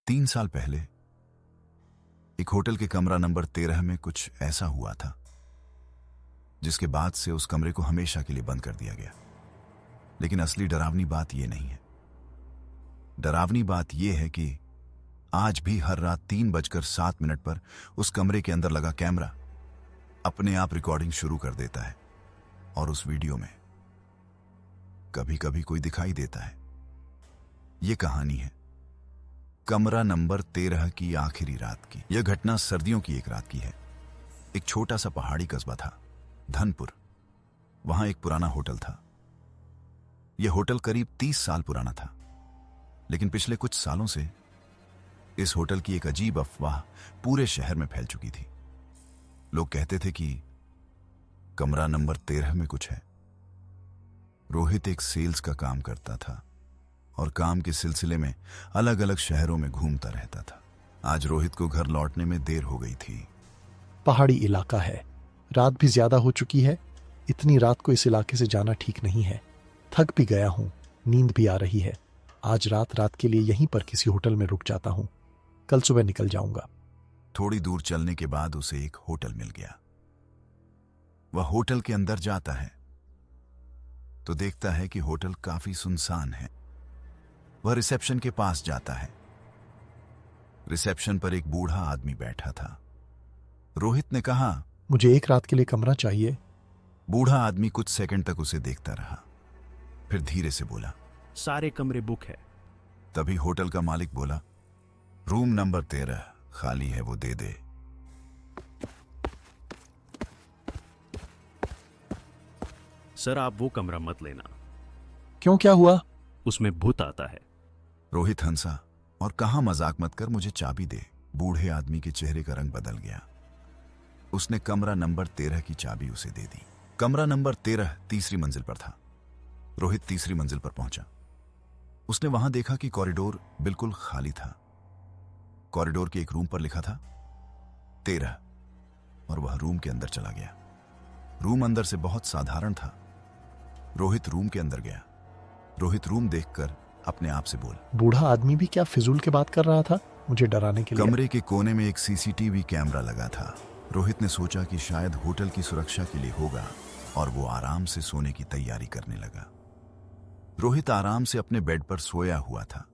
3 साल पहले एक होटल के कमरा नंबर 13 में कुछ ऐसा हुआ था जिसके बाद से उस कमरे को हमेशा के लिए बंद कर दिया गया। लेकिन असली डरावनी बात यह नहीं है। डरावनी बात यह है कि आज भी हर रात 3:07 पर उस कमरे के अंदर लगा कैमरा अपने आप रिकॉर्डिंग शुरू कर देता है और उस वीडियो में कभी कभी कोई दिखाई देता है। यह कहानी है कमरा नंबर 13 की आखिरी रात की। यह घटना सर्दियों की एक रात की है। एक छोटा सा पहाड़ी कस्बा था, धनपुर। वहां एक पुराना होटल था। यह होटल करीब 30 साल पुराना था, लेकिन पिछले कुछ सालों से इस होटल की एक अजीब अफवाह पूरे शहर में फैल चुकी थी। लोग कहते थे कि कमरा नंबर 13 में कुछ है। रोहित एक सेल्स का काम करता था और काम के सिलसिले में अलग अलग शहरों में घूमता रहता था। आज रोहित को घर लौटने में देर हो गई थी। पहाड़ी इलाका है, रात भी ज्यादा हो चुकी है। इतनी रात को इस इलाके से जाना ठीक नहीं है। थक भी गया हूँ, नींद भी आ रही है। आज रात के लिए यहीं पर किसी होटल में रुक जाता हूँ, कल सुबह निकल जाऊंगा। थोड़ी दूर चलने के बाद उसे एक होटल मिल गया। वह होटल के अंदर जाता है तो देखता है कि होटल काफी सुनसान है। वह रिसेप्शन के पास जाता है। रिसेप्शन पर एक बूढ़ा आदमी बैठा था। रोहित ने कहा, मुझे एक रात के लिए कमरा चाहिए। बूढ़ा आदमी कुछ सेकंड तक उसे देखता रहा, फिर धीरे से बोला, सारे कमरे बुक है। तभी होटल का मालिक बोला, रूम नंबर 13 खाली है, वो दे दे। सर, आप वो कमरा मत लेना। क्यों, क्या हुआ? उसमें भूत आता है। रोहित हंसा और कहा, मजाक मत कर, मुझे चाबी दे। बूढ़े आदमी के चेहरे का रंग बदल गया। उसने कमरा नंबर 13 की चाबी उसे दे दी। कमरा नंबर 13 तीसरी मंजिल पर था। रोहित तीसरी मंजिल पर पहुंचा। उसने वहां देखा कि कॉरिडोर बिल्कुल खाली था। कॉरिडोर के एक रूम पर लिखा था 13 और वह रूम के अंदर चला गया। रूम अंदर से बहुत साधारण था। रोहित रूम के अंदर गया। रोहित रूम देखकर अपने आप से बोला, बूढ़ा आदमी भी क्या फिजूल की बात कर रहा था मुझे डराने के लिए? कमरे के कोने में एक सीसीटीवी कैमरा लगा था। रोहित ने सोचा कि शायद होटल की सुरक्षा के लिए होगा और वो आराम से सोने की तैयारी करने लगा। रोहित आराम से अपने बेड पर सोया हुआ था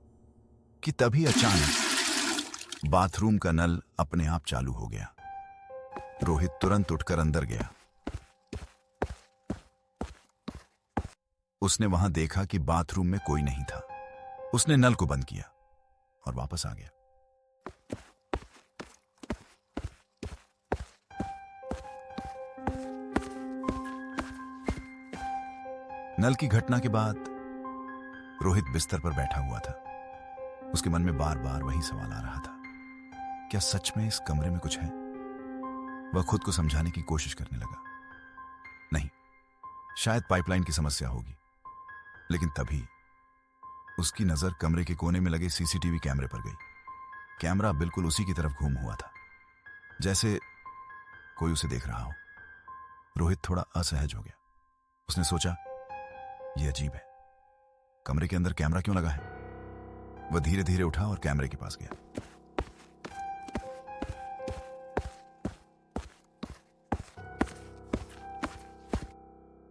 कि तभी अचानक बाथरूम का नल अपने आप चालू हो गया। रोहित तुरंत उठकर अंदर गया। उसने वहां देखा कि बाथरूम में कोई नहीं था। उसने नल को बंद किया और वापस आ गया। नल की घटना के बाद रोहित बिस्तर पर बैठा हुआ था। उसके मन में बार बार वही सवाल आ रहा था, क्या सच में इस कमरे में कुछ है? वह खुद को समझाने की कोशिश करने लगा, नहीं, शायद पाइपलाइन की समस्या होगी। लेकिन तभी उसकी नजर कमरे के कोने में लगे सीसीटीवी कैमरे पर गई। कैमरा बिल्कुल उसी की तरफ घूम हुआ था, जैसे कोई उसे देख रहा हो। रोहित थोड़ा असहज हो गया। उसने सोचा, यह अजीब है, कमरे के अंदर कैमरा क्यों लगा है? वह धीरे धीरे उठा और कैमरे के पास गया।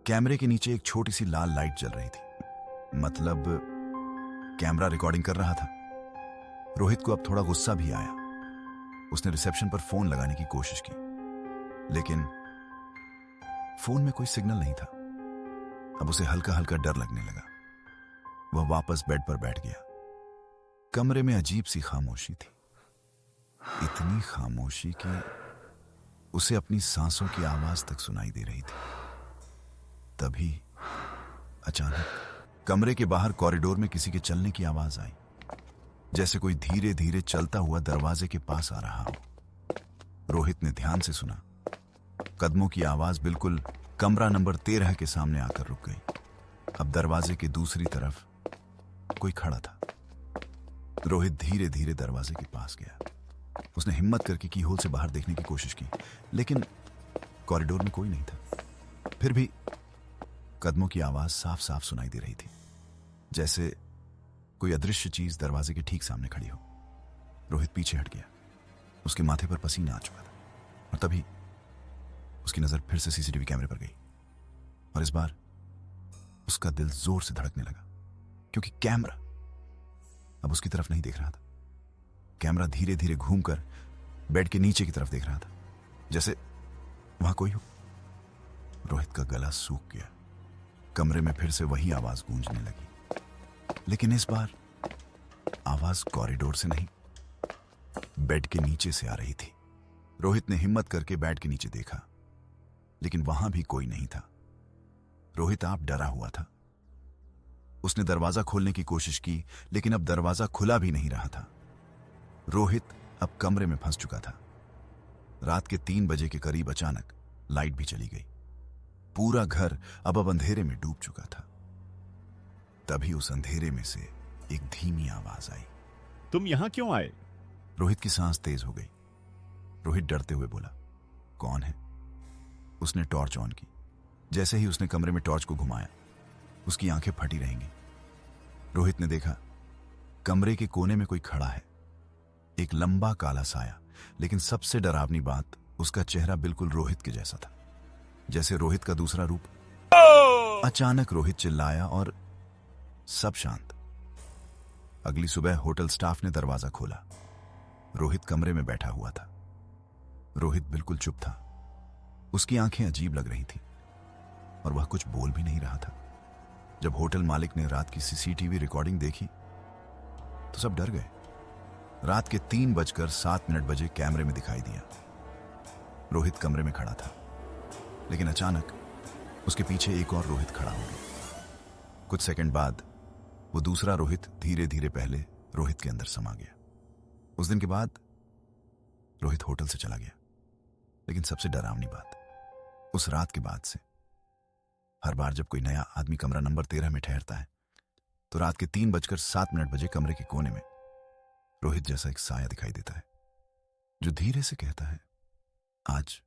कैमरे के नीचे एक छोटी सी लाल लाइट जल रही थी, मतलब कैमरा रिकॉर्डिंग कर रहा था। रोहित को अब थोड़ा गुस्सा भी आया। उसने रिसेप्शन पर फोन लगाने की कोशिश की, लेकिन फोन में कोई सिग्नल नहीं था। अब उसे हल्का हल्का डर लगने लगा। वह वापस बेड पर बैठ गया। कमरे में अजीब सी खामोशी थी, इतनी खामोशी कि उसे अपनी सांसों की आवाज तक सुनाई दे रही थी। तभी अचानक कमरे के बाहर कॉरिडोर में किसी के चलने की आवाज आई, जैसे कोई धीरे धीरे चलता हुआ दरवाजे के पास आ रहा हो। रोहित ने ध्यान से सुना। कदमों की आवाज बिल्कुल कमरा नंबर 13 के सामने आकर रुक गई। अब दरवाजे के दूसरी तरफ कोई खड़ा था। रोहित धीरे धीरे दरवाजे के पास गया। उसने हिम्मत करके कीहोल से बाहर देखने की कोशिश की, लेकिन कॉरिडोर में कोई नहीं था। फिर भी कदमों की आवाज साफ साफ सुनाई दे रही थी, जैसे कोई अदृश्य चीज दरवाजे के ठीक सामने खड़ी हो। रोहित पीछे हट गया। उसके माथे पर पसीना आ चुका था और तभी उसकी नजर फिर से सीसीटीवी कैमरे पर गई और इस बार उसका दिल जोर से धड़कने लगा क्योंकि कैमरा अब उसकी तरफ नहीं देख रहा था। कैमरा धीरे धीरे घूमकर बेड के नीचे की तरफ देख रहा था, जैसे वहां कोई हो। रोहित का गला सूख गया। कमरे में फिर से वही आवाज गूंजने लगी, लेकिन इस बार आवाज कॉरिडोर से नहीं, बेड के नीचे से आ रही थी। रोहित ने हिम्मत करके बेड के नीचे देखा, लेकिन वहां भी कोई नहीं था। रोहित आप डरा हुआ था। उसने दरवाजा खोलने की कोशिश की, लेकिन अब दरवाजा खुला भी नहीं रहा था। रोहित अब कमरे में फंस चुका था। रात के 3 बजे के करीब अचानक लाइट भी चली गई। पूरा घर अब अंधेरे में डूब चुका था। तभी उस अंधेरे में से एक धीमी आवाज आई, तुम यहां क्यों आए? रोहित की सांस तेज हो गई। रोहित डरते हुए बोला, कौन है? उसने टॉर्च ऑन की। जैसे ही उसने कमरे में टॉर्च को घुमाया, उसकी आंखें फटी रहेंगी। रोहित ने देखा कमरे के कोने में कोई खड़ा है, एक लंबा काला साया। लेकिन सबसे डरावनी बात, उसका चेहरा बिल्कुल रोहित के जैसा था, जैसे रोहित का दूसरा रूप। अचानक रोहित चिल्लाया और सब शांत। अगली सुबह होटल स्टाफ ने दरवाजा खोला। रोहित कमरे में बैठा हुआ था। रोहित बिल्कुल चुप था। उसकी आंखें अजीब लग रही थीं और वह कुछ बोल भी नहीं रहा था। जब होटल मालिक ने रात की सीसीटीवी रिकॉर्डिंग देखी तो सब डर गए। रात के 3:07 बजे कैमरे में दिखाई दिया। रोहित कमरे में खड़ा था, लेकिन अचानक उसके पीछे एक और रोहित खड़ा हो गया। कुछ सेकंड बाद वो दूसरा रोहित धीरे धीरे पहले रोहित के अंदर समा गया। उस दिन के बाद रोहित होटल से चला गया। लेकिन सबसे डरावनी बात, उस रात के बाद से हर बार जब कोई नया आदमी कमरा नंबर 13 में ठहरता है तो रात के 3:07 बजे कमरे के कोने में रोहित जैसा एक साया दिखाई देता है, जो धीरे से कहता है, आज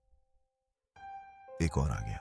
एक और आ गया।